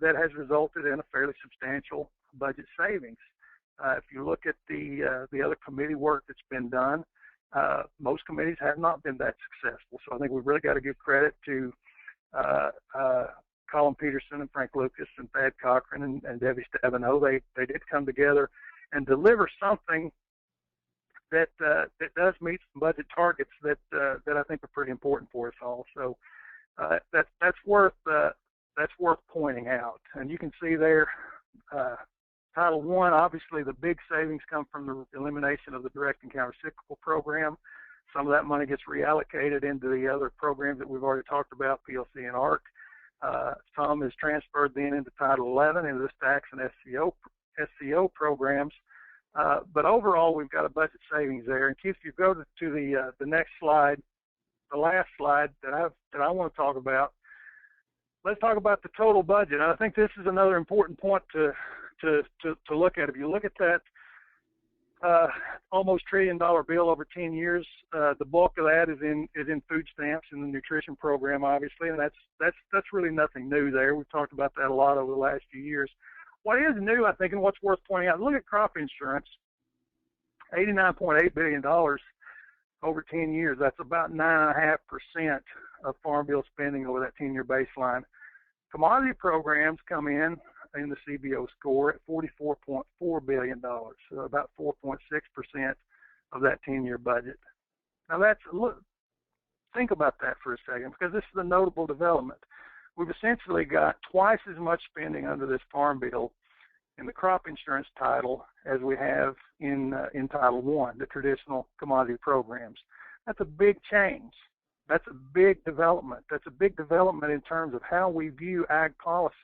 that has resulted in a fairly substantial budget savings. If you look at the other committee work that's been done, most committees have not been that successful. So I think we've really got to give credit to Colin Peterson and Frank Lucas and Thad Cochran and Debbie Stabenow. They did come together and deliver something that does meet some budget targets that I think are pretty important for us all. So that's worth pointing out. And you can see there, Title I, obviously the big savings come from the elimination of the direct and countercyclical program. Some of that money gets reallocated into the other programs that we've already talked about, PLC and ARC. Some is transferred then into Title XI, into the stacks and SCO programs. But overall, we've got a budget savings there. And Keith, if you go to the next slide, the last slide that I want to talk about, let's talk about the total budget. And I think this is another important point to look at. If you look at that almost $1 trillion bill over 10 years, the bulk of that is in food stamps and the nutrition program, obviously, and that's really nothing new there. We've talked about that a lot over the last few years. What is new, I think, and what's worth pointing out, look at crop insurance, $89.8 billion over 10 years. That's about 9.5% of Farm Bill spending over that 10-year baseline. Commodity programs come in the CBO score at $44.4 billion, so about 4.6% of that 10-year budget. Now think about that for a second, because this is a notable development. We've essentially got twice as much spending under this Farm Bill in the crop insurance title as we have in Title I, the traditional commodity programs. That's a big change. That's a big development. That's a big development in terms of how we view ag policy